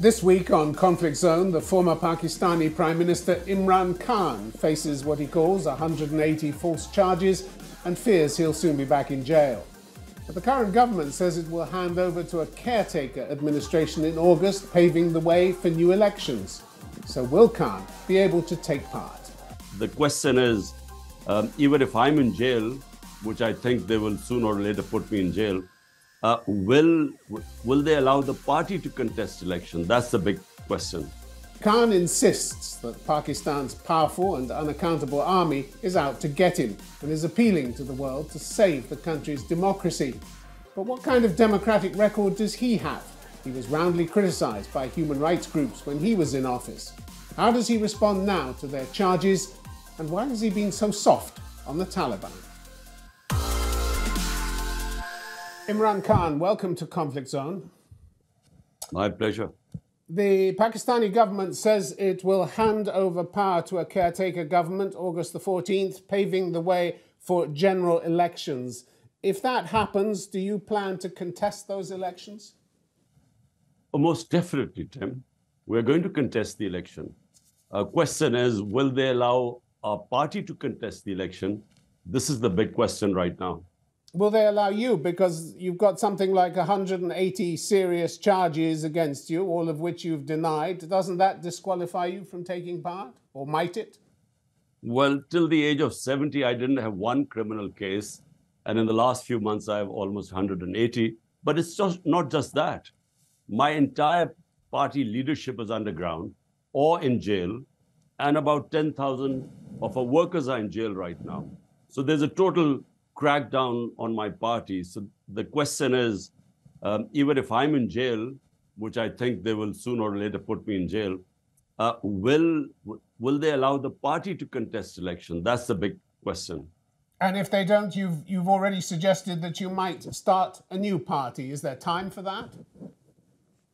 This week on Conflict Zone, the former Pakistani Prime Minister Imran Khan faces what he calls 180 false charges and fears he'll soon be back in jail. But the current government says it will hand over to a caretaker administration in August, paving the way for new elections. So will Khan be able to take part? The question is, even if I'm in jail, which I think they will sooner or later put me in jail, will they allow the party to contest election? That's the big question. Khan insists that Pakistan's powerful and unaccountable army is out to get him and is appealing to the world to save the country's democracy. But what kind of democratic record does he have? He was roundly criticised by human rights groups when he was in office. How does he respond now to their charges? And why has he been so soft on the Taliban? Imran Khan, welcome to Conflict Zone. My pleasure. The Pakistani government says it will hand over power to a caretaker government August the 14th, paving the way for general elections. If that happens, do you plan to contest those elections? Oh, most definitely, Tim. We're going to contest the election. Question is, will they allow our party to contest the election? This is the big question right now. Will they allow you? Because you've got something like 180 serious charges against you, all of which you've denied. Doesn't that disqualify you from taking part? Or might it? Well, till the age of 70, I didn't have one criminal case. And in the last few months, I have almost 180. But it's just not just that. My entire party leadership is underground or in jail. And about 10,000 of our workers are in jail right now. So there's a total crackdown on my party. So the question is, even if I'm in jail, which I think they will sooner or later put me in jail, will they allow the party to contest election? That's the big question. And if they don't, you've already suggested that you might start a new party. Is there time for that?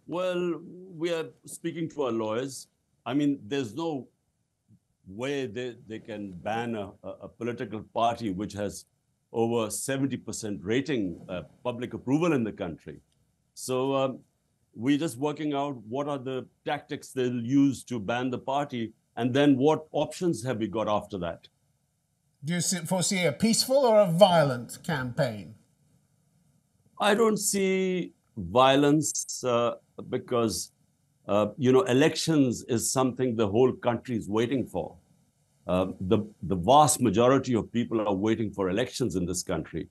Well, we are speaking to our lawyers. I mean, there's no way they can ban a political party which has over 70% rating, public approval in the country. So we're just working out what are the tactics they'll use to ban the party, and then what options have we got after that? Do you foresee a peaceful or a violent campaign? I don't see violence because, elections is something the whole country is waiting for. The vast majority of people are waiting for elections in this country.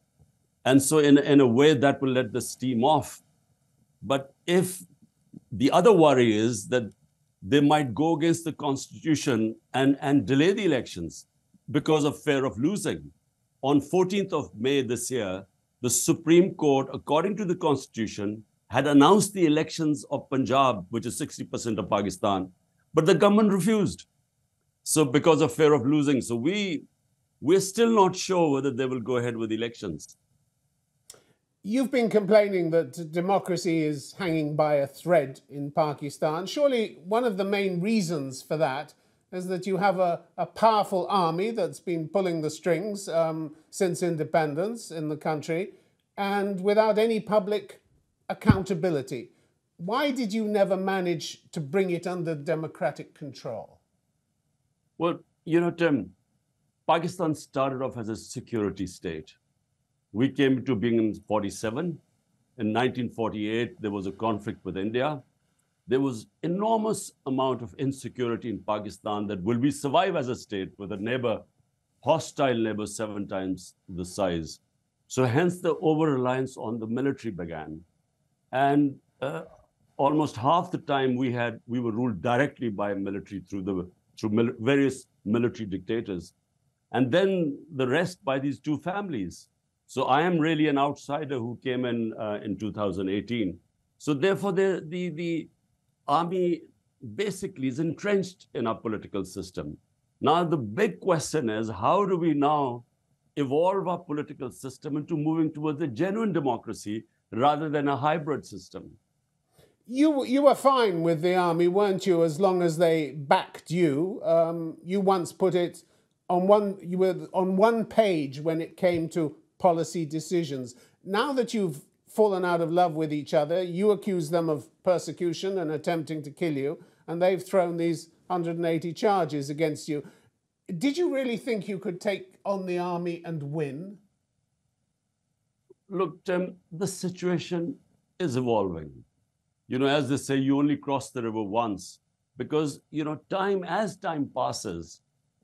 And so in a way that will let the steam off. But if the other worry is that they might go against the Constitution and delay the elections because of fear of losing. On 14th of May this year, the Supreme Court, according to the Constitution, had announced the elections of Punjab, which is 60% of Pakistan, but the government refused. So because of fear of losing. So we're still not sure whether they will go ahead with elections. You've been complaining that democracy is hanging by a thread in Pakistan. Surely one of the main reasons for that is that you have a powerful army that's been pulling the strings since independence in the country and without any public accountability. Why did you never manage to bring it under democratic control? Well, Tim, Pakistan started off as a security state. We came to being in 47. In 1948, there was a conflict with India. There was enormous amount of insecurity in Pakistan that will we survive as a state with a neighbor, hostile neighbor 7 times the size. So hence the over-reliance on the military began. And almost half the time we were ruled directly by military through various military dictators, and then the rest by these 2 families. So I am really an outsider who came in 2018. So therefore, the army basically is entrenched in our political system. Now, the big question is, how do we now evolve our political system into moving towards a genuine democracy rather than a hybrid system? You were fine with the army, weren't you, as long as they backed you? You once put it you were on one page when it came to policy decisions. Now that you've fallen out of love with each other. You accuse them of persecution and attempting to kill you, and they've thrown these 180 charges against you. Did you really think you could take on the army and win? Look, Tim, the situation is evolving. You know, as they say, you only cross the river once, because, you know, as time passes,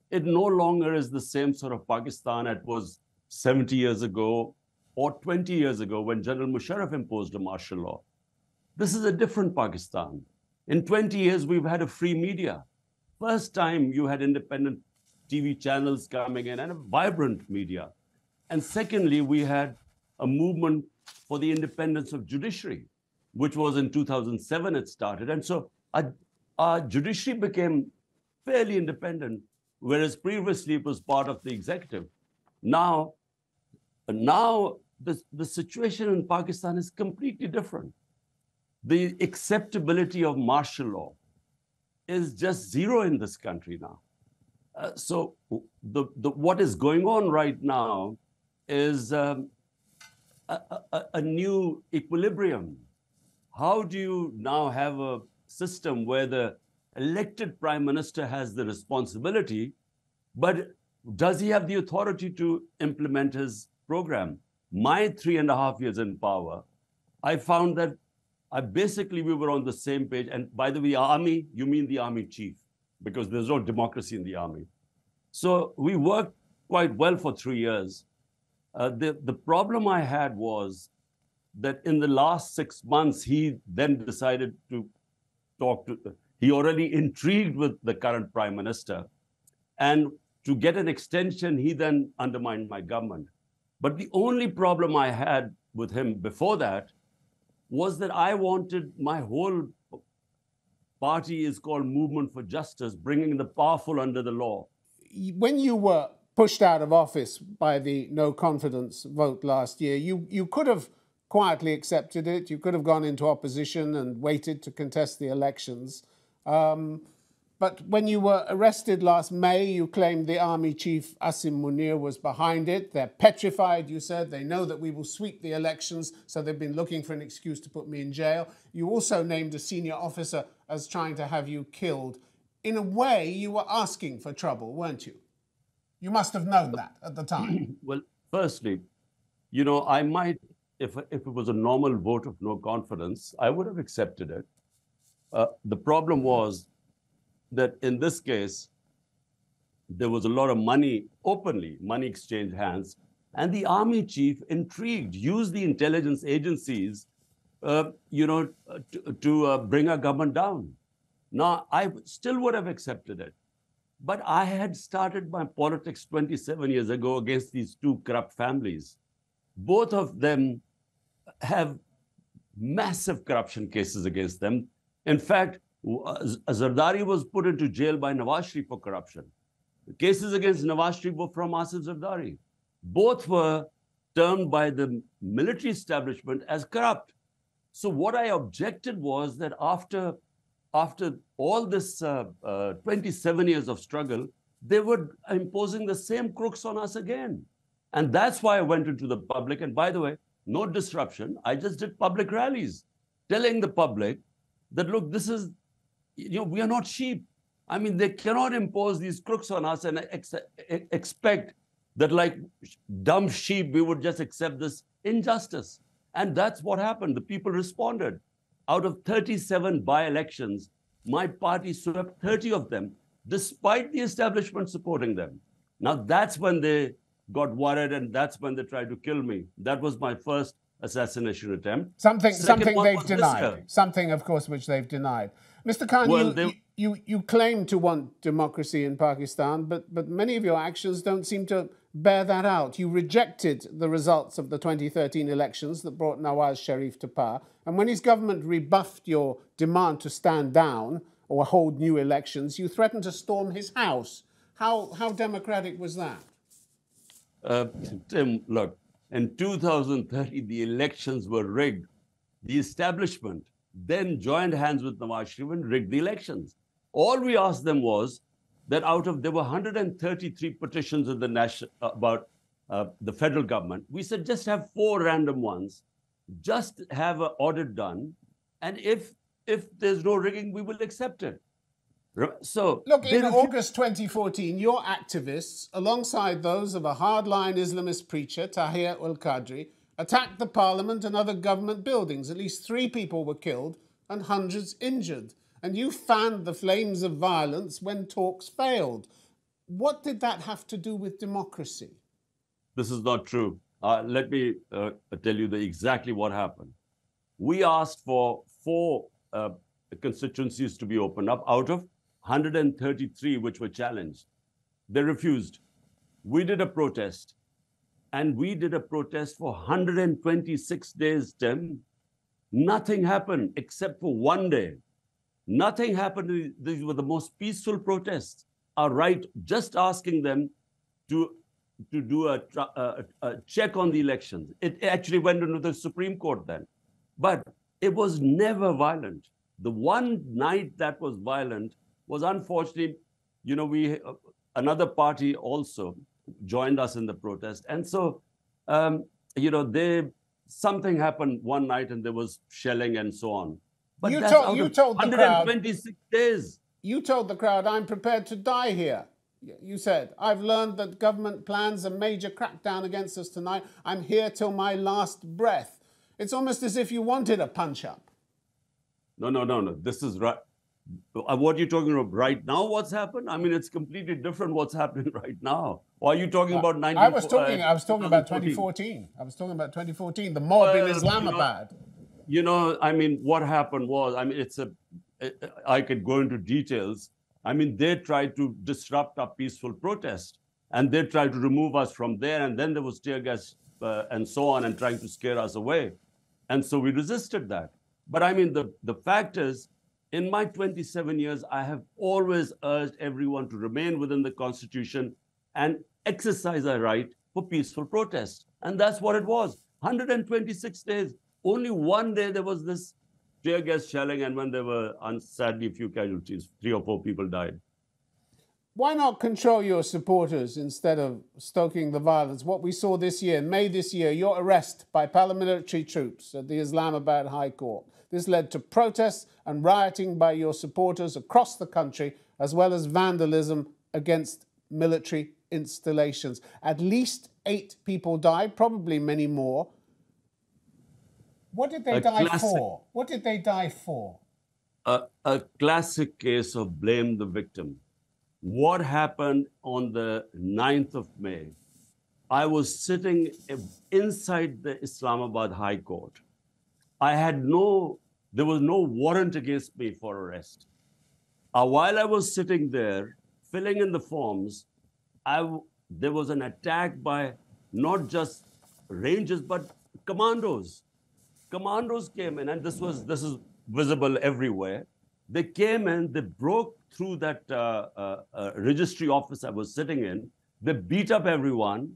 it no longer is the same sort of Pakistan it was 70 years ago or 20 years ago when General Musharraf imposed a martial law. This is a different Pakistan. In 20 years, we've had a free media. First time you had independent TV channels coming in and a vibrant media. And secondly, we had a movement for the independence of judiciary, which was in 2007 it started. And so our judiciary became fairly independent, whereas previously it was part of the executive. Now the situation in Pakistan is completely different. The acceptability of martial law is just zero in this country now. So what is going on right now is a new equilibrium. How do you now have a system where the elected prime minister has the responsibility, but does he have the authority to implement his program? My 3.5 years in power, I found that we were on the same page. And by the way, army, you mean the army chief, because there's no democracy in the army. So we worked quite well for 3 years. The problem I had was that in the last 6 months, he then decided to he already intrigued with the current prime minister. And to get an extension, he then undermined my government. But the only problem I had with him before that was that I wanted my whole party is called Movement for Justice, bringing the powerful under the law. When you were pushed out of office by the no confidence vote last year, you could have quietly accepted it. You could have gone into opposition and waited to contest the elections. But when you were arrested last May, you claimed the army chief, Asim Munir, was behind it. They're petrified, you said. They know that we will sweep the elections, so they've been looking for an excuse to put me in jail. You also named a senior officer as trying to have you killed. In a way, you were asking for trouble, weren't you? You must have known that at the time. Well, firstly, you know, I might, if it was a normal vote of no confidence, I would have accepted it. The problem was that in this case, there was a lot of money, money exchanged hands, and the army chief, intrigued, used the intelligence agencies, to bring our government down. Now, I still would have accepted it. But I had started my politics 27 years ago against these two corrupt families. Both of them have massive corruption cases against them. In fact, Zardari was put into jail by Nawaz Sharif for corruption. The cases against Nawaz Sharif were from Asif Zardari. Both were termed by the military establishment as corrupt. So what I objected was that after all this 27 years of struggle, they were imposing the same crooks on us again. And that's why I went into the public. And by the way, no disruption. I just did public rallies telling the public that, look, this is, we are not sheep. I mean, they cannot impose these crooks on us and expect that like dumb sheep, we would just accept this injustice. And that's what happened. The people responded. Out of 37 by-elections, my party swept 30 of them, despite the establishment supporting them. Now, that's when they got worried, and that's when they tried to kill me. That was my first assassination attempt. Something they've denied. Something, of course, which they've denied. Mr. Khan, well, you claim to want democracy in Pakistan, but many of your actions don't seem to bear that out. You rejected the results of the 2013 elections that brought Nawaz Sharif to power. And when his government rebuffed your demand to stand down or hold new elections, you threatened to storm his house. How democratic was that? Tim, look, in 2013, the elections were rigged. The establishment then joined hands with Nawaz Sharif and rigged the elections. All we asked them was that there were 133 petitions in the about the federal government. We said, just have 4 random ones just have an audit done, and if there's no rigging, we will accept it. So look, in August 2014, your activists, alongside those of a hardline Islamist preacher, Tahir al-Qadri, attacked the parliament and other government buildings. At least 3 people were killed and hundreds injured. And you fanned the flames of violence when talks failed. What did that have to do with democracy? This is not true. Let me tell you exactly what happened. We asked for 4 constituencies to be opened up out of 133 which were challenged. They refused. We did a protest, and we did a protest for 126 days, Tim. Nothing happened except for one day. Nothing happened. These were the most peaceful protests. Our right, just asking them to do a check on the elections. It actually went into the Supreme Court then. But it was never violent. The one night that was violent was, unfortunately, you know, another party also joined us in the protest. And so, you know, something happened one night and there was shelling and so on. But you told the crowd, 126 days. You told the crowd, I'm prepared to die here. You said, I've learned that government plans a major crackdown against us tonight. I'm here till my last breath. It's almost as if you wanted a punch-up. No. This is right. What are you talking about right now? What's happened? I mean, it's completely different what's happening right now. Or are you talking about 19? I was talking about 2014. I was talking about 2014, the mob in Islamabad. You know, I mean, what happened was, I mean, I could go into details. I mean, they tried to disrupt our peaceful protest, and they tried to remove us from there. And then there was tear gas and so on, and trying to scare us away. And so we resisted that. But I mean, the fact is, in my 27 years, I have always urged everyone to remain within the Constitution and exercise our right for peaceful protest. And that's what it was. 126 days. Only one day there was this tear gas shelling, and when there were, sadly, a few casualties, 3 or 4 people died. Why not control your supporters instead of stoking the violence? What we saw this year, May this year, your arrest by paramilitary troops at the Islamabad High Court. This led to protests and rioting by your supporters across the country, as well as vandalism against military installations. At least 8 people died, probably many more. What did they die for? What did they die for? A classic case of blame the victim. What happened on the 9th of May? I was sitting inside the Islamabad High Court. There was no warrant against me for arrest. While I was sitting there, filling in the forms, there was an attack by not just rangers, but commandos. Commandos came in, and this is visible everywhere. They came in, they broke through that registry office I was sitting in. They beat up everyone.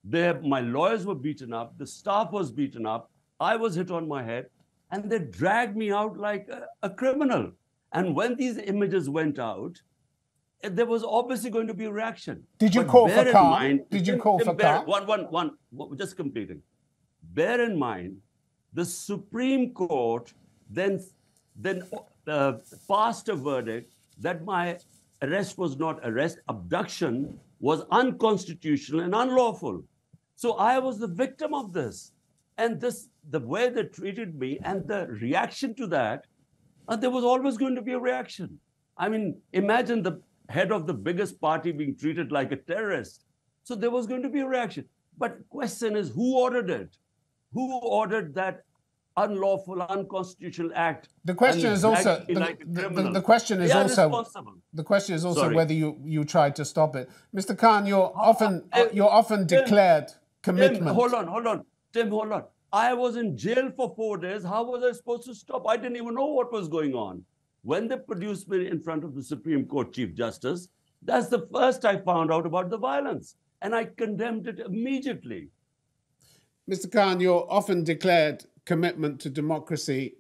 My lawyers were beaten up. The staff was beaten up. I was hit on my head, and they dragged me out like a criminal. And when these images went out, there was obviously going to be a reaction. Did you call for calm? Did you call for calm? One, just completing. Bear in mind, the Supreme Court then passed a verdict that my arrest was not arrest, abduction was unconstitutional and unlawful. So I was the victim of this. And the way they treated me and the reaction to that, there was always going to be a reaction. I mean, imagine the head of the biggest party being treated like a terrorist. So there was going to be a reaction. But the question is, who ordered it? Who ordered that unlawful, unconstitutional act? The question is also the question is also whether you tried to stop it. Mr. Khan, you're often declared commitment. Tim, hold on. Tim, hold on. I was in jail for 4 days. How was I supposed to stop? I didn't even know what was going on. When they produced me in front of the Supreme Court Chief Justice, that's the first I found out about the violence. And I condemned it immediately. Mr. Khan, your often declared commitment to democracy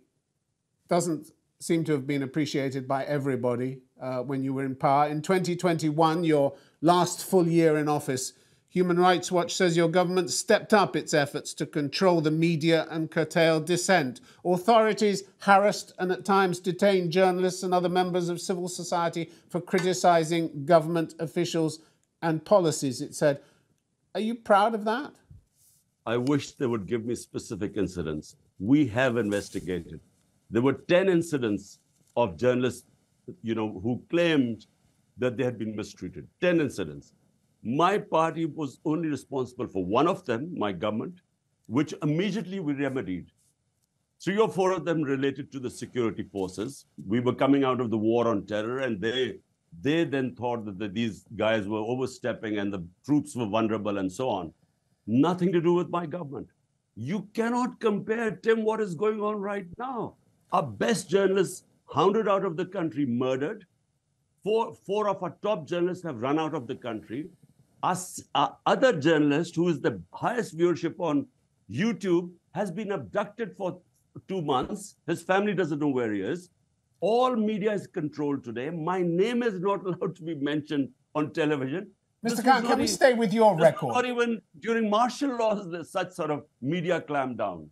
doesn't seem to have been appreciated by everybody when you were in power. In 2021, your last full year in office, Human Rights Watch says your government stepped up its efforts to control the media and curtail dissent. Authorities harassed and at times detained journalists and other members of civil society for criticising government officials and policies, it said. Are you proud of that? I wish they would give me specific incidents. We have investigated. There were 10 incidents of journalists, who claimed that they had been mistreated. 10 incidents. My party was only responsible for one of them, my government, which immediately we remedied. 3 or 4 of them related to the security forces. We were coming out of the war on terror, and they then thought that these guys were overstepping and the troops were vulnerable and so on. Nothing to do with my government. You cannot compare, Tim, what is going on right now. Our best journalists hounded out of the country, murdered. Four of our top journalists have run out of the country. Our other journalist, who is the highest viewership on YouTube, has been abducted for 2 months. His family doesn't know where he is. All media is controlled today. My name is not allowed to be mentioned on television. Mr. Khan, can we stay with your record? Not even during martial laws, there's such sort of media clampdown.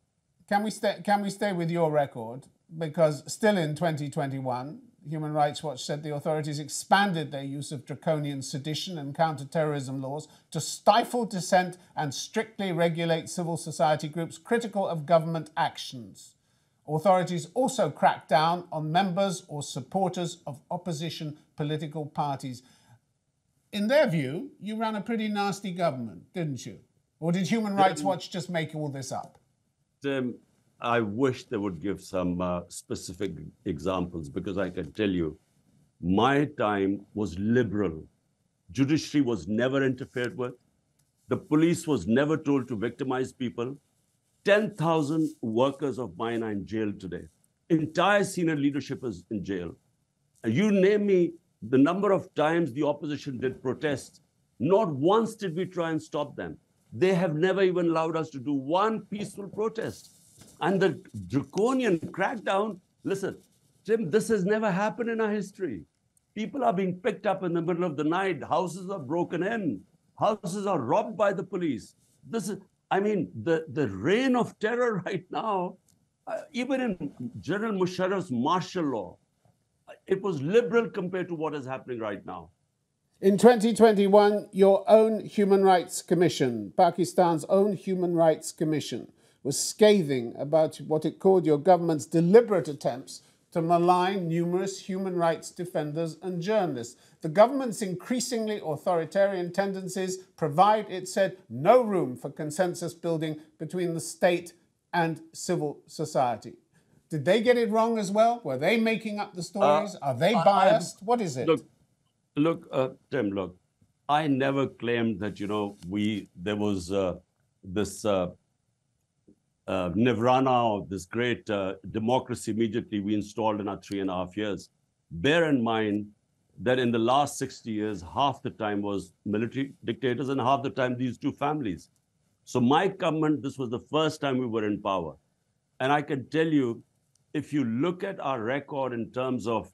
Can we stay with your record? Because still in 2021, Human Rights Watch said the authorities expanded their use of draconian sedition and counter-terrorism laws to stifle dissent and strictly regulate civil society groups critical of government actions. Authorities also cracked down on members or supporters of opposition political parties. In their view, you ran a pretty nasty government, didn't you? Or did Human Rights Watch just make all this up? I wish they would give some specific examples, because I can tell you, my time was liberal. Judiciary was never interfered with. The police was never told to victimize people. 10,000 workers of mine are in jail today. Entire senior leadership is in jail. And you name me the number of times the opposition did protests. Not once did we try and stop them. They have never even allowed us to do one peaceful protest. And the draconian crackdown, listen, Tim, this has never happened in our history. People are being picked up in the middle of the night. Houses are broken in. Houses are robbed by the police. This is, the reign of terror right now, even in General Musharraf's martial law, it was liberal compared to what is happening right now. In 2021, your own Human Rights Commission, Pakistan's own Human Rights Commission, was scathing about what it called your government's deliberate attempts to malign numerous human rights defenders and journalists. The government's increasingly authoritarian tendencies provide, it said, no room for consensus building between the state and civil society. Did they get it wrong as well? Were they making up the stories? Are they biased? What is it? Tim, look, I never claimed that, there was this nirvana of this great democracy immediately we installed in our 3.5 years. Bear in mind that in the last 60 years, half the time was military dictators and half the time these two families. So my government, this was the first time we were in power. And I can tell you, if you look at our record in terms of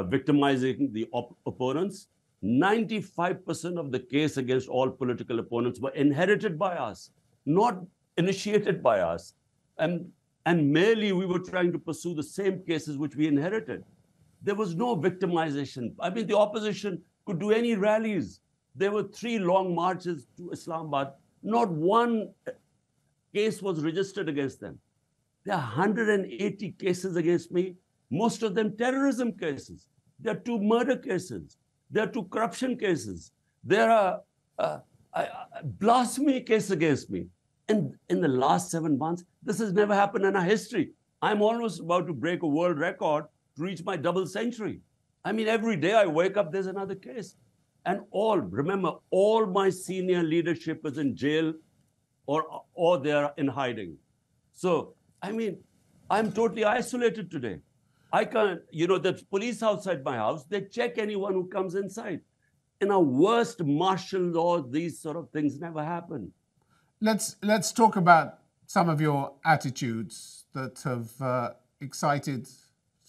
victimizing the opponents, 95% of the case against all political opponents were inherited by us, not initiated by us. And merely we were trying to pursue the same cases which we inherited. There was no victimization. The opposition could do any rallies. There were 3 long marches to Islamabad. Not one case was registered against them. There are 180 cases against me, most of them terrorism cases. There are 2 murder cases. There are 2 corruption cases. There are a blasphemy case against me. And in the last 7 months, this has never happened in our history. I'm almost about to break a world record to reach my double century. Every day I wake up, there's another case. And remember, all my senior leadership is in jail or they're in hiding. So, I'm totally isolated today. I can't, the police outside my house, they check anyone who comes inside. In our worst martial law, these sort of things never happen. Let's talk about some of your attitudes that have excited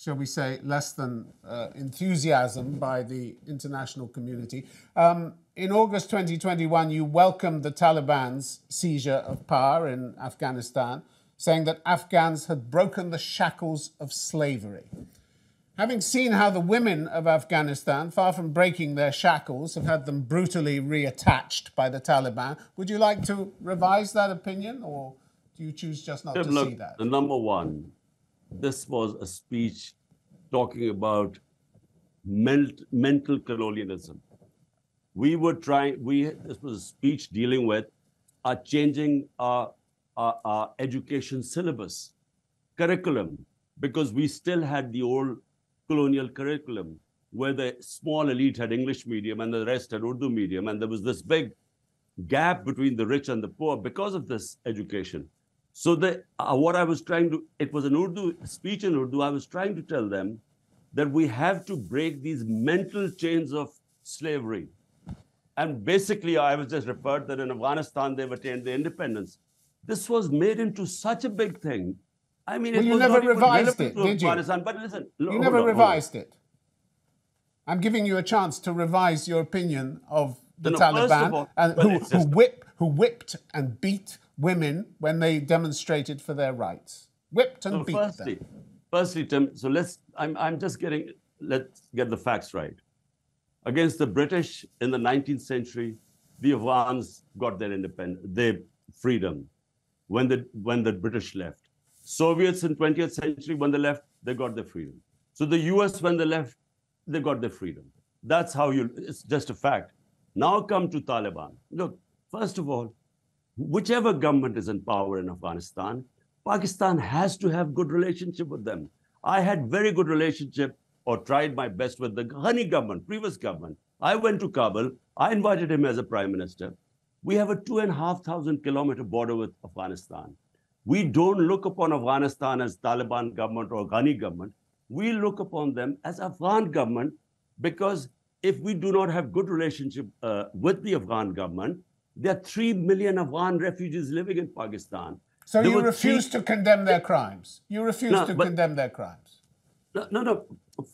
shall we say, less than enthusiasm by the international community. In August 2021, you welcomed the Taliban's seizure of power in Afghanistan, saying that Afghans had broken the shackles of slavery. Having seen how the women of Afghanistan, far from breaking their shackles, have had them brutally reattached by the Taliban, would you like to revise that opinion, or do you choose just not to see that? Number one, this was a speech talking about mental colonialism. This was a speech dealing with changing our education syllabus, curriculum, because we still had the old colonial curriculum where the small elite had English medium and the rest had Urdu medium. And there was this big gap between the rich and the poor because of this education. So what I was trying to, it was an Urdu speech in Urdu. I was trying to tell them that we have to break these mental chains of slavery. And basically, I was just referred that in Afghanistan, they've attained their independence. This was made into such a big thing. I mean, well, it you was never not revised it, did you? But listen, you never revised it. I'm giving you a chance to revise your opinion of the Taliban who whipped and beat women when they demonstrated for their rights. Whipped and beat them. Firstly, Tim, so let's get the facts right. Against the British in the 19th century, the Afghans got their freedom when the British left. Soviets in 20th century, when they left, they got their freedom. So the US, when they left, they got their freedom. That's how it's just a fact. Now come to Taliban. Look, first of all, whichever government is in power in Afghanistan, Pakistan has to have good relationship with them. I had very good relationship or tried my best with the Ghani government, previous government. I went to Kabul. I invited him as a prime minister. We have a 2,500 kilometer border with Afghanistan. We don't look upon Afghanistan as Taliban government or Ghani government. We look upon them as Afghan government, because if we do not have good relationship with the Afghan government, there are 3 million Afghan refugees living in Pakistan. So you refuse to condemn their crimes? You refuse to condemn their crimes? No.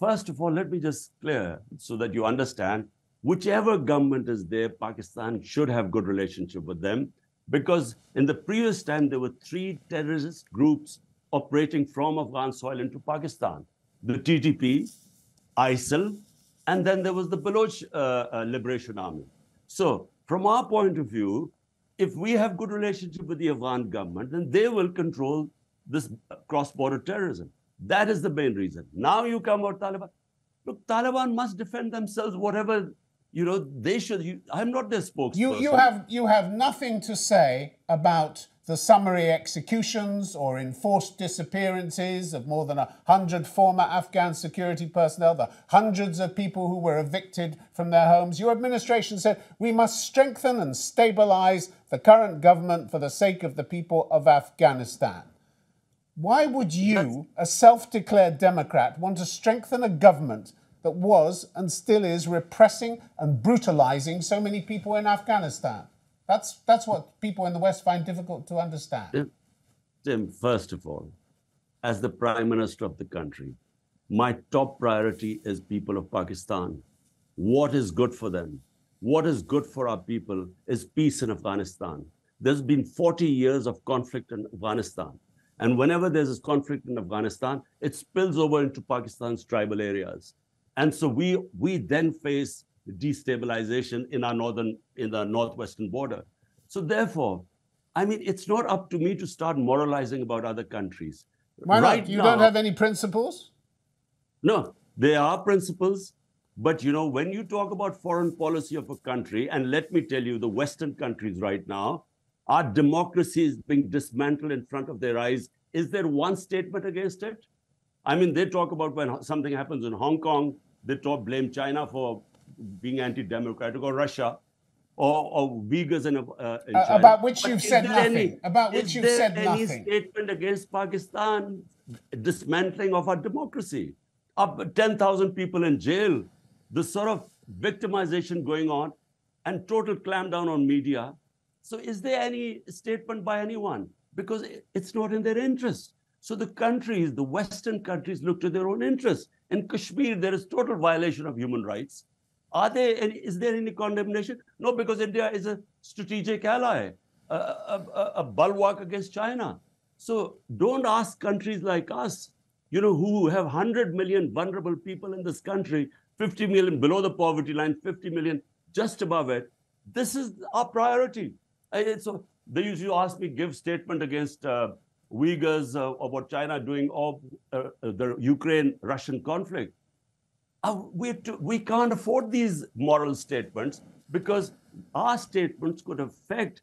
First of all, let me just clear so that you understand. Whichever government is there, Pakistan should have good relationship with them, because in the previous time, there were 3 terrorist groups operating from Afghan soil into Pakistan. The TTP, ISIL, and then there was the Baloch Liberation Army. So from our point of view, if we have good relationship with the Afghan government, then they will control this cross-border terrorism. That is the main reason. Now you come about Taliban. Look, Taliban must defend themselves, whatever, they should. I'm not their spokesperson. You have nothing to say about the summary executions or enforced disappearances of more than 100 former Afghan security personnel, the hundreds of people who were evicted from their homes. Your administration said we must strengthen and stabilize the current government for the sake of the people of Afghanistan. Why would you, a self-declared Democrat, want to strengthen a government that was and still is repressing and brutalizing so many people in Afghanistan? That's what people in the West find difficult to understand. Tim, first of all, as the Prime Minister of the country, my top priority is people of Pakistan. What is good for them? What is good for our people is peace in Afghanistan. There's been 40 years of conflict in Afghanistan. And whenever there's a conflict in Afghanistan, it spills over into Pakistan's tribal areas. And so we then face destabilization in the northwestern border. So therefore, I mean, it's not up to me to start moralizing about other countries. Why not? You don't have any principles? No, there are principles. But, when you talk about foreign policy of a country, and let me tell you, the Western countries right now, our democracy is being dismantled in front of their eyes. Is there one statement against it? I mean, they talk about when something happens in Hong Kong, they blame China for being anti-democratic, or Russia, or Uyghurs in China. About which you've said nothing. About which you've said nothing. Is there any statement against Pakistan dismantling of our democracy? Up 10,000 people in jail, the sort of victimization going on, and total clampdown on media. So is there any statement by anyone? Because it's not in their interest. So the countries, the Western countries, look to their own interests. In Kashmir, there is total violation of human rights. Is there any condemnation? No, because India is a strategic ally, a bulwark against China. So don't ask countries like us, who have 100 million vulnerable people in this country, 50 million below the poverty line, 50 million just above it. This is our priority. So they used to ask me, give statement against Uyghurs or what China doing, or the Ukraine-Russian conflict. We can't afford these moral statements because our statements could affect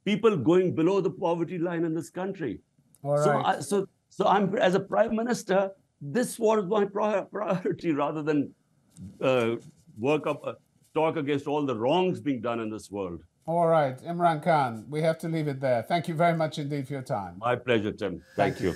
people going below the poverty line in this country. All right. So I'm, as a prime minister, this was my priority rather than talk against all the wrongs being done in this world. All right, Imran Khan, we have to leave it there. Thank you very much indeed for your time. My pleasure, Tim. Thank you.